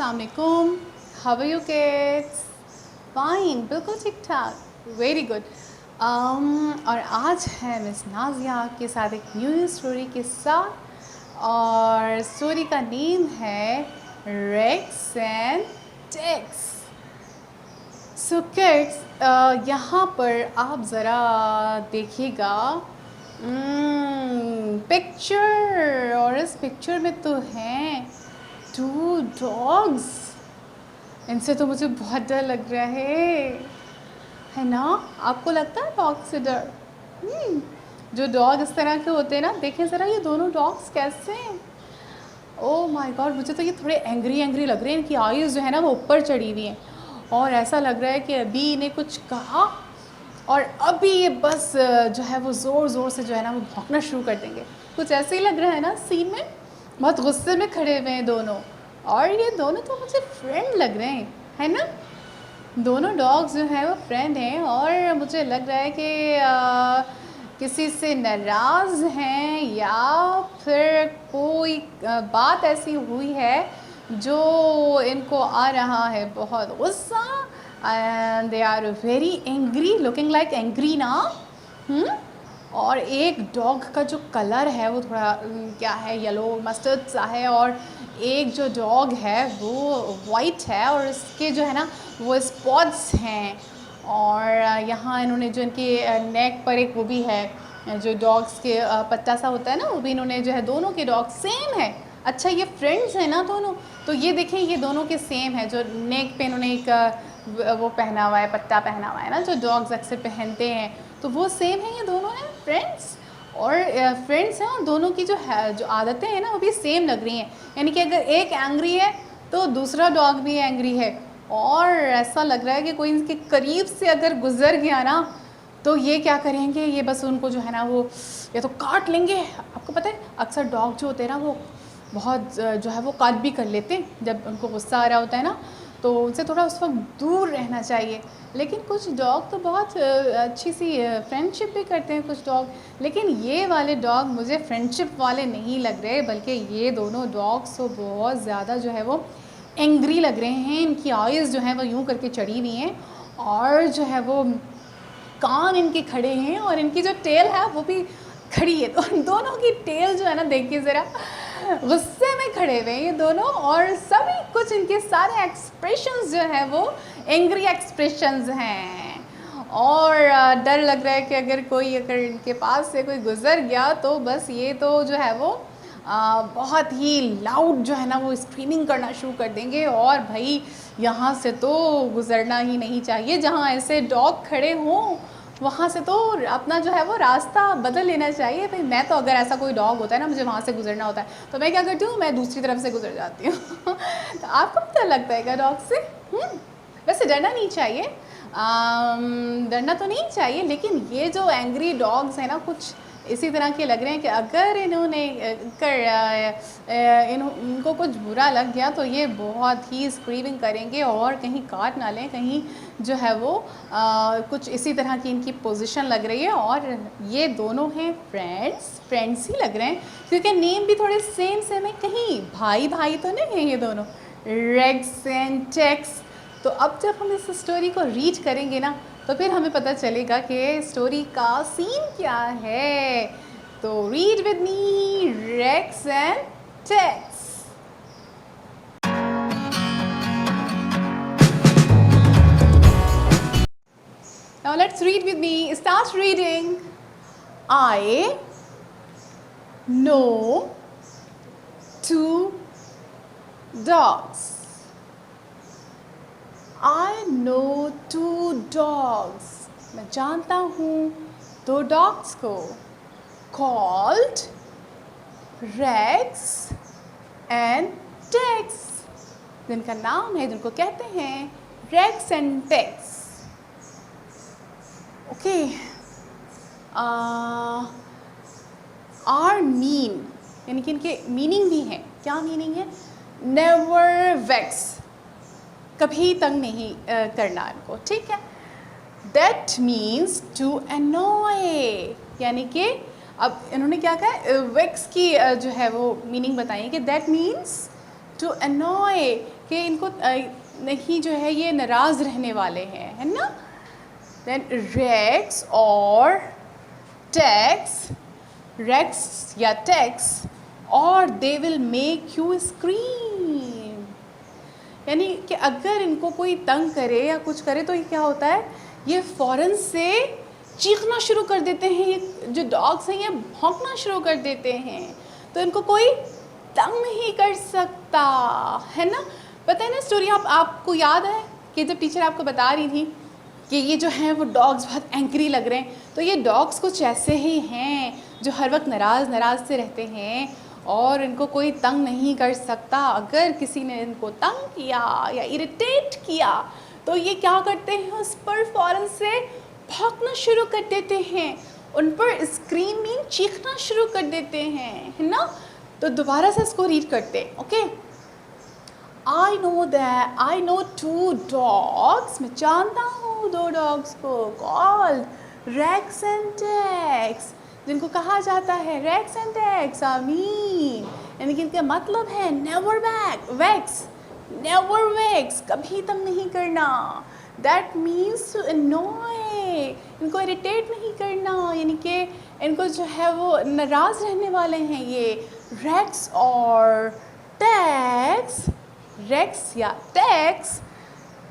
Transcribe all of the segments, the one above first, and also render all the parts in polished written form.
अस्सलामुअलैकुम, how are you kids? Fine, बिल्कुल ठीक ठाक, वेरी गुड। और आज है मिस नाजिया के साथ एक न्यू स्टोरी के साथ, और स्टोरी का नेम है Rex and Tex. So kids, यहाँ पर आप ज़रा देखिएगा पिक्चर, और इस पिक्चर में तो हैं 2 डॉग्स। इनसे तो मुझे बहुत डर लग रहा है ना? आपको लगता है डॉग से डर? जो डॉग इस तरह के होते हैं ना, देखें ज़रा ये दोनों डॉग्स कैसे हैं। ओह माय गॉड, मुझे तो ये थोड़े एंग्री लग रहे हैं। इनकी आईज़ जो है ना वो ऊपर चढ़ी हुई हैं, और ऐसा लग रहा है कि अभी इन्हें कुछ कहा और अभी ये बस जो है वो ज़ोर से जो है ना वो भौंकना शुरू कर देंगे। कुछ ऐसे ही लग रहा है ना सीन में। बहुत गुस्से में खड़े हुए हैं दोनों, और ये दोनों तो मुझे फ्रेंड लग रहे हैं, है ना? दोनों डॉग्स जो हैं वो फ्रेंड हैं, और मुझे लग रहा है कि किसी से नाराज़ हैं, या फिर कोई बात ऐसी हुई है जो इनको आ रहा है बहुत गुस्सा, and they are very angry, looking like angry ना। और एक डॉग का जो कलर है वो थोड़ा क्या है, येलो मस्टर्ड सा है, और एक जो डॉग है वो वाइट है, और इसके जो है ना वो स्पॉट्स हैं। और यहाँ इन्होंने जो इनके नेक पर एक वो भी है जो डॉग्स के पट्टा सा होता है ना, वो भी इन्होंने जो है, दोनों के डॉग सेम है। अच्छा, ये फ्रेंड्स हैं ना दोनों, तो ये देखें ये दोनों के सेम है। जो नेक पे इन्होंने एक वो पहना हुआ है, पट्टा पहना हुआ है ना, जो डॉग्स अक्सर पहनते हैं, तो वो सेम है। ये दोनों हैं फ्रेंड्स, और फ्रेंड्स हैं, और दोनों की जो है जो आदतें हैं ना वो भी सेम लग रही हैं। यानी कि अगर एक एंग्री है तो दूसरा डॉग भी एंग्री है, और ऐसा लग रहा है कि कोई इनके करीब से अगर गुजर गया ना तो ये क्या करेंगे, ये बस उनको जो है ना वो या तो काट लेंगे। आपको पता है अक्सर डॉग जो होते हैं ना वो बहुत जो है वो काट भी कर लेते हैं जब उनको गुस्सा आ रहा होता है ना, तो उनसे थोड़ा उस वक्त दूर रहना चाहिए। लेकिन कुछ डॉग तो बहुत अच्छी सी फ्रेंडशिप भी करते हैं कुछ डॉग, लेकिन ये वाले डॉग मुझे फ्रेंडशिप वाले नहीं लग रहे, बल्कि ये दोनों डॉग्स तो बहुत ज़्यादा जो है वो एंग्री लग रहे हैं। इनकी आइज़ जो है वो यूं करके चढ़ी हुई हैं, और जो है वो कान इनके खड़े हैं, और इनकी जो टेल है वो भी खड़ी है। तो दोनों की टेल जो है ना, देखिए ज़रा, गुस्से में खड़े हुए हैं ये दोनों, और सभी कुछ इनके सारे एक्सप्रेशंस जो है वो एंग्री एक्सप्रेशंस हैं। और डर लग रहा है कि अगर इनके पास से कोई गुज़र गया तो बस ये तो जो है वो बहुत ही लाउड जो है ना वो स्क्रीमिंग करना शुरू कर देंगे, और भाई यहाँ से तो गुज़रना ही नहीं चाहिए। जहाँ ऐसे डॉग खड़े हों वहाँ से तो अपना जो है वो रास्ता बदल लेना चाहिए। भाई मैं तो, अगर ऐसा कोई डॉग होता है ना, मुझे वहाँ से गुजरना होता है, तो मैं क्या करती हूँ, मैं दूसरी तरफ से गुजर जाती हूँ। तो आपको पता लगता है क्या डॉग से? वैसे डरना नहीं चाहिए, डरना तो नहीं चाहिए, लेकिन ये जो एंग्री डॉग्स हैं ना, कुछ इसी तरह के लग रहे हैं कि अगर इनको कुछ बुरा लग गया तो ये बहुत ही स्क्रीमिंग करेंगे, और कहीं काट ना लें, कहीं जो है वो कुछ इसी तरह की इनकी पोजीशन लग रही है। और ये दोनों हैं फ्रेंड्स ही लग रहे हैं, क्योंकि नेम भी थोड़े सेम है। कहीं भाई भाई तो नहीं है ये दोनों, रेक्स एंड टेक्स। तो अब जब हम इस स्टोरी को रीड करेंगे ना, तो फिर हमें पता चलेगा कि स्टोरी का सीन क्या है। तो read with me, Rex and Tex. Now let's read with me. Start reading. I know 2 dogs. I know 2 dogs. मैं जानता हूँ 2 डॉग्स को, called Rex and Tex, जिनका नाम है, जिनको कहते हैं Rex and Tex. Okay, are mean, यानी कि इनके मीनिंग भी हैं। क्या मीनिंग है? नेवर वेक्स, कभी तंग नहीं करना इनको, ठीक है। दैट मीन्स टू अनॉय, यानी कि अब इन्होंने क्या कहा है, वेक्स की जो है वो मीनिंग बताई कि दैट मीन्स टू अनॉय, कि इनको नहीं जो है ये नाराज़ रहने वाले हैं, है ना। देन रेक्स और टैक्स, रेक्स या टैक्स और they will make you scream. यानी कि अगर इनको कोई तंग करे या कुछ करे तो ये क्या होता है, ये फ़ौरन से चीखना शुरू कर देते हैं। ये जो डॉग्स हैं ये भौंकना शुरू कर देते हैं, तो इनको कोई तंग नहीं कर सकता, है ना। पता है ना स्टोरी, आपको याद है कि जब टीचर आपको बता रही थी कि ये जो हैं वो डॉग्स बहुत एंग्री लग रहे हैं, तो ये डॉग्स कुछ ऐसे ही हैं जो हर वक्त नाराज़ से रहते हैं और इनको कोई तंग नहीं कर सकता। अगर किसी ने इनको तंग किया या इरिटेट किया तो ये क्या करते हैं, उस पर फ़ौरन से भौंकना शुरू कर देते हैं, उन पर स्क्रीमिंग चीखना शुरू कर देते हैं, है ना। तो दोबारा से इसको रीड करते हैं, ओके। आई नो 2 dogs, मैं जानता हूँ 2 dogs को, called रेक्स एंड टैक्स, जिनको कहा जाता है रेक्स एंड टैक्स, आमीन। यानी कि इनका मतलब है नेवर वैक्स, नेवर वैक्स, कभी तंग नहीं करना। दैट मीन्स टू annoy, इनको इरिटेट नहीं करना, यानी कि इनको जो है वो नाराज़ रहने वाले हैं ये रेक्स और टैक्स, रेक्स या टैक्स,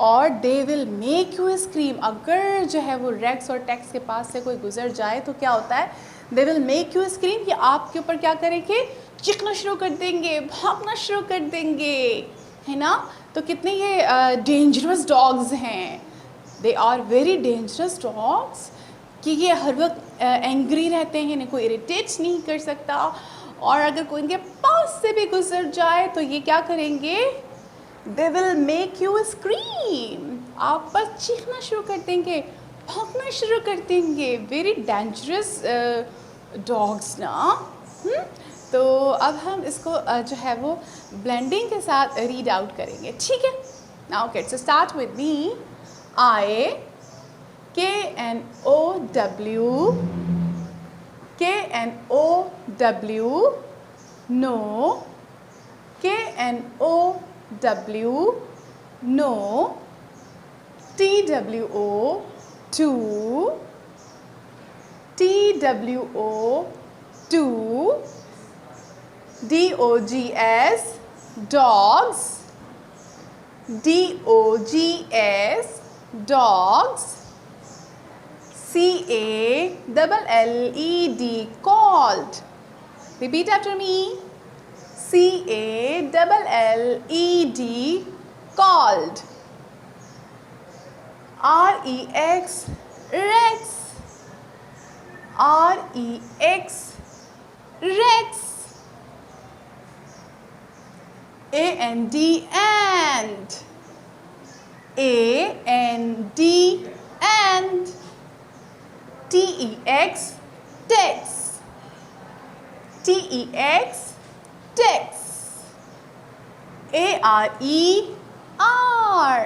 और they will make you scream. अगर जो है वो रेक्स और टैक्स के पास से कोई गुजर जाए तो क्या होता है, they will make you scream, कि आपके ऊपर क्या करेंगे, चीखना शुरू कर देंगे, भागना शुरू कर देंगे, है ना। तो कितने ये डेंजरस डॉग्स हैं, they are very dangerous dogs, कि ये हर वक्त एंग्री रहते हैं, इनको इरिटेट नहीं कर सकता, और अगर कोई इनके पास से भी गुजर जाए तो ये क्या करेंगे, they will make you scream, आप पर चीखना शुरू कर देंगे, भौंकना शुरू कर देंगे। वेरी डेंजरस डॉग्स ना। तो अब हम इसको जो है वो ब्लेंडिंग के साथ रीड आउट करेंगे, ठीक है। Now kids start with me. I KNOW, KNOW, no, KNOW, no, TWO, two, TWO, two, DOGS, dogs, DOGS, dogs, CALLED, called. Repeat after me. CALLED, called. REX, rex. REX, rex. AND, and. AND, and. TEX, text. TEX, text. ARE, R.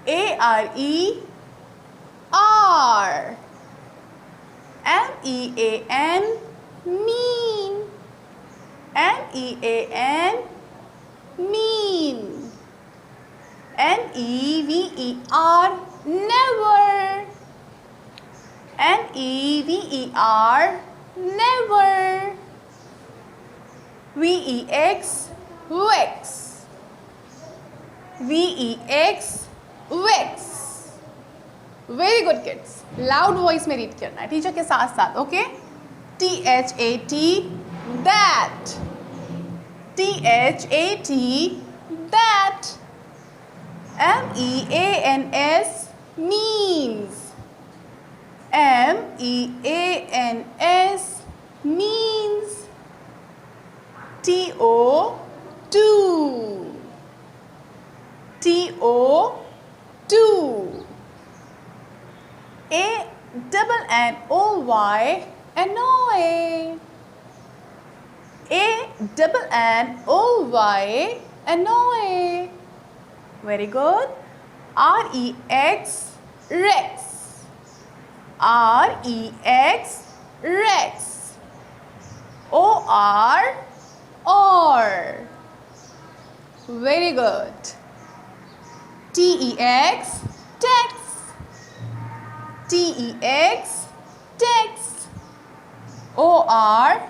ARE, R. MEAN, mean. MEAN, mean. NEVER, never. NEVER, never. VEX, vex. VEX, vex. Very good kids. Loud voice में read करना है teacher के साथ साथ, okay? THAT, that. THAT, that. MEANS, means. MEANS, means. TO, two. TO, two. ANNOY, annoy. ANNOY, annoy. Very good. REX, rex. REX, rex. OR, or. Very good. T-E-X, text. T-E-X, text. O-R,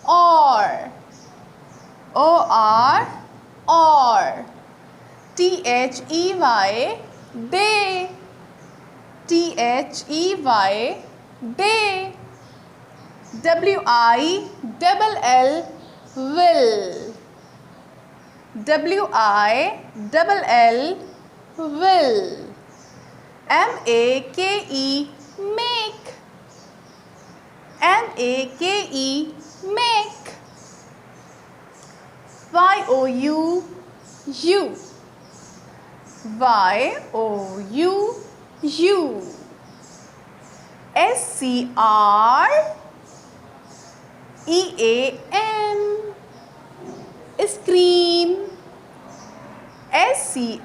or. O-R, or. T-H-E-Y, they. T-H-E-Y, they. W-I-L-L, will. W-I-L-L, will. M-A-K-E, make. M-A-K-E, make. Y-O-U, you. Y-O-U, you. S-C-R-E-A-M, scream. S-C-R-E-A-M,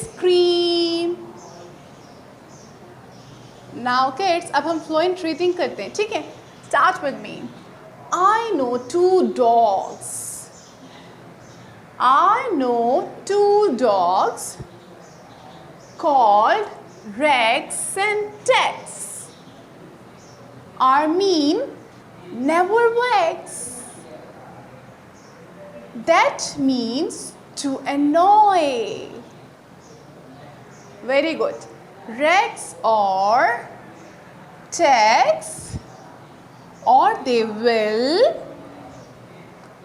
scream. Now kids, अब हम fluent reading करते हैं, ठीक है? Start with me. I know 2 dogs. I know 2 dogs called Rex and Tex. Are mean, never vex. That means to annoy. Very good. Rex or Tex, or they will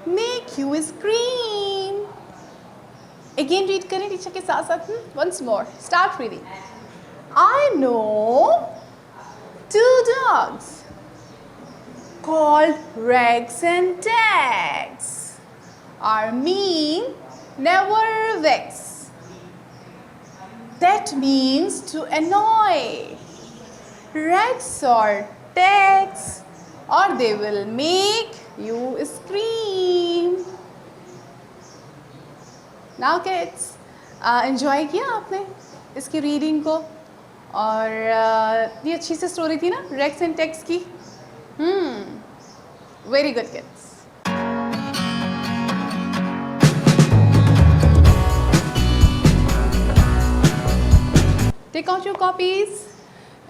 make you scream. Again read करें teacher के साथ साथ. Once more. Start reading. I know 2 dogs called Rex and Tex. Are mean, never vex. That means to annoy. Rex or Tex, or they will make you scream. Now kids, enjoy किया आपने इसकी reading को, और ये अच्छी सी story थी ना racks and takes की. Very good kids. Take out your copies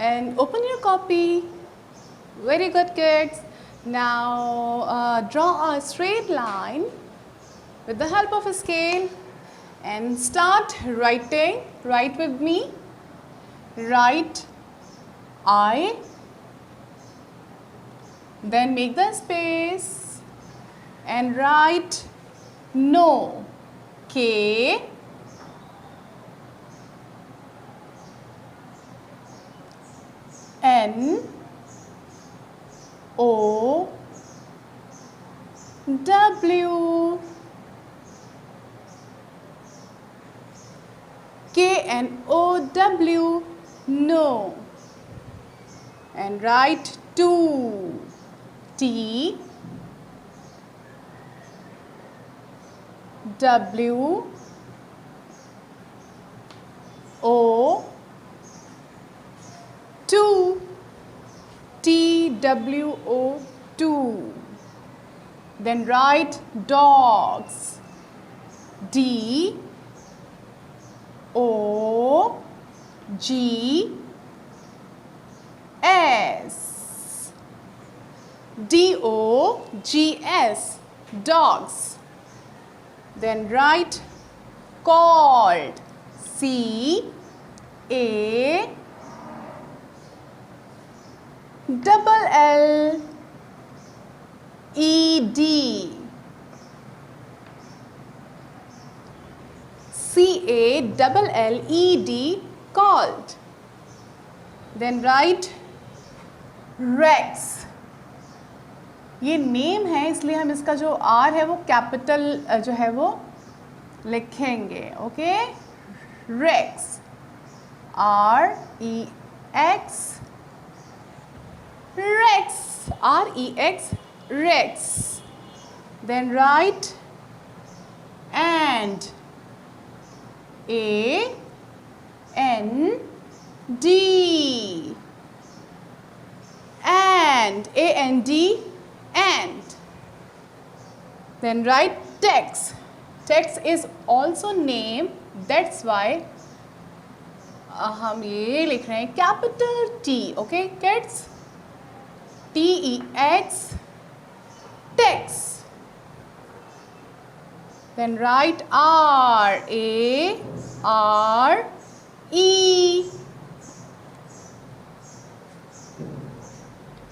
and open your copy. Very good kids. Now draw a straight line with the help of a scale and start writing. Write with me. Write I, then make the space and write no. K, N, O, W, K and O, W, no. And write 2. T, W, O, 2. T, W, O, 2. Then write dogs. D, O, G, S. D, O, G, S. Dogs. Then write called. C, A, double L, E, D. C, A, double L, E, D, called. Then write Rex. ये name है इसलिए हम इसका जो R है वो capital जो है वो लिखेंगे. Okay, Rex, R-E-X, Rex, R-E-X, Rex. Then write and, A-N-D, and, A-N-D, and. Then write text. Text is also name. That's why हम ये लिख रहे हैं capital T. Okay, kids? T-E-X. Text. Then write R. A-R-E.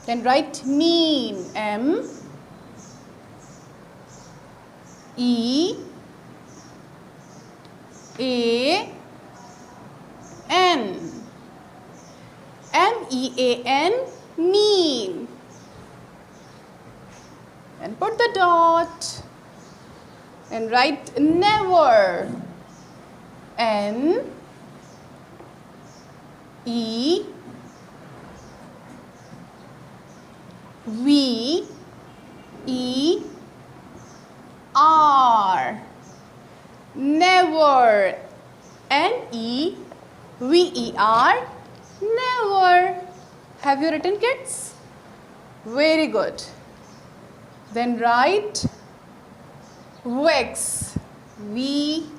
Then write mean. M-E-A-N. M-E-A-N, mean. And put the dot. And write never. N-E-V-E-R. Never. N-E-V-E-R. Never. Have you written, kids? Very good. Then write wax. V-E-X.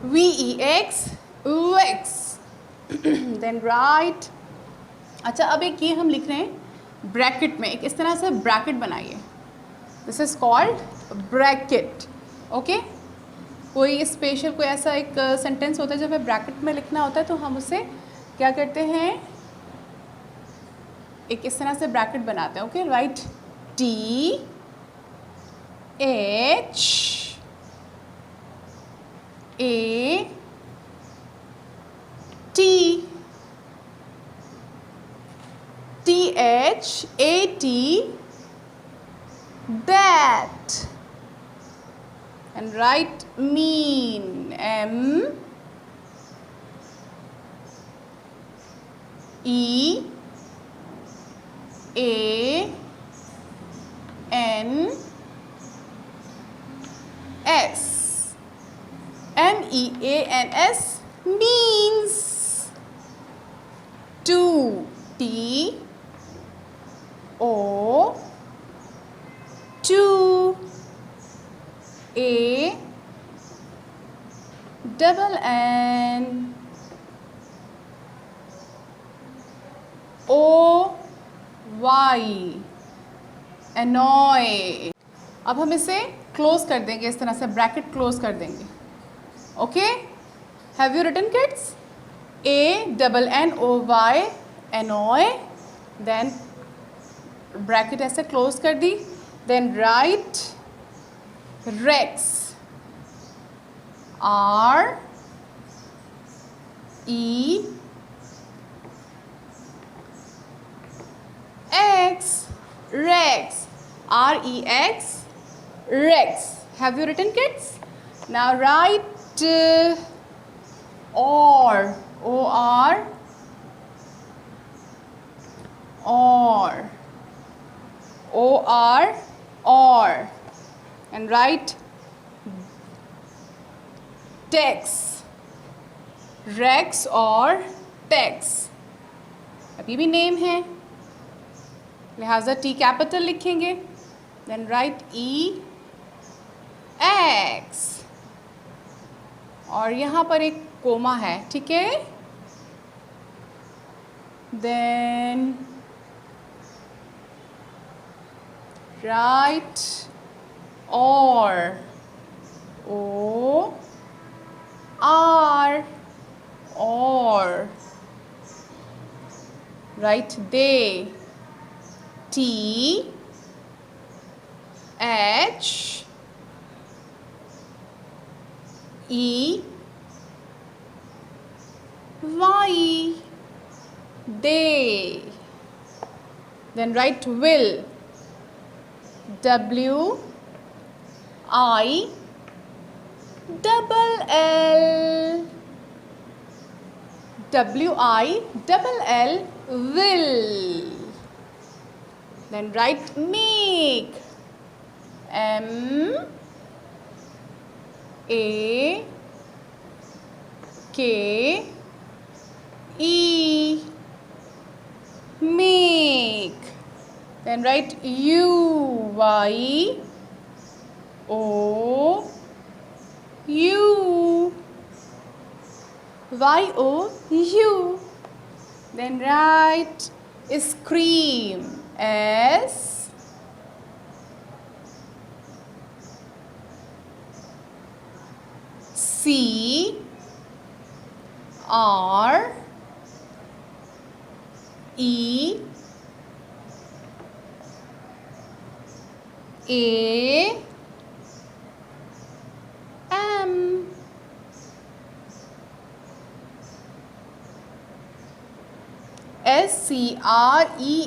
V-E-X. Wax. Then write. अच्छा, अब एक ये हम लिख रहे हैं bracket में. एक इस तरह से ब्रैकेट बनाइए. This is called bracket. Okay, कोई स्पेशल कोई ऐसा एक सेंटेंस होता है जब हमें ब्रैकेट में लिखना होता है तो हम उसे क्या करते हैं, एक इस तरह से ब्रैकेट बनाते हैं. Okay, right T-H-E A-T. T-H-A-T. That. And write mean. M-E-A-N-S. M-E-A-N-S means two. T-O. Two. A-double-N. O-Y. Annoy. अब हम इसे क्लोज कर देंगे, इस तरह से ब्रैकेट क्लोज कर देंगे. Okay, have you written kids? A-double-N-O-Y. Annoy. Then bracket ऐसे क्लोज कर दी. Then write Rex. R-E-X. Rex. R-E-X. Rex. Have you written, kids? Now write or. O-R. Or. O-R. Or. And write Tex. Rex or Tex. अब ये भी name है, लिहाजा T capital लिखेंगे. Then write E-X. और यहाँ पर एक कोमा है, ठीक है. Then write or. O-R. Or. Right, they. T-H-E-Y. They. Then write will. W-I-double-L. W-I-double-L. Will. Then write make. M-A-K-E. make. Then write U, Y, O, U. Y, O, U. Then write scream. S, C, R, E, A, M. SCREAM.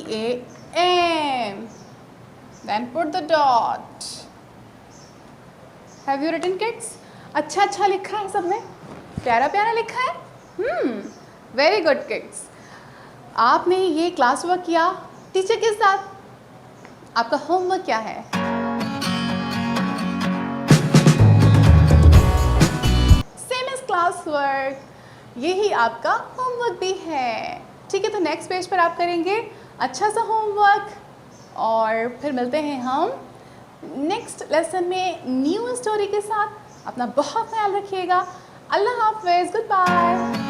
Then put the dot. Have you written, kids? अच्छा अच्छा लिखा है सबने, प्यारा प्यारा लिखा है. Very good kids. आपने ये क्लास वर्क किया टीचर के साथ. आपका होमवर्क क्या है? Same as class work. यही आपका होमवर्क भी है. ठीक है, तो नेक्स्ट पेज पर आप करेंगे अच्छा सा होमवर्क और फिर मिलते हैं हम नेक्स्ट लेसन में न्यू स्टोरी के साथ. अपना बहुत ख्याल रखिएगा. अल्लाह हाफ़िज़. Good bye.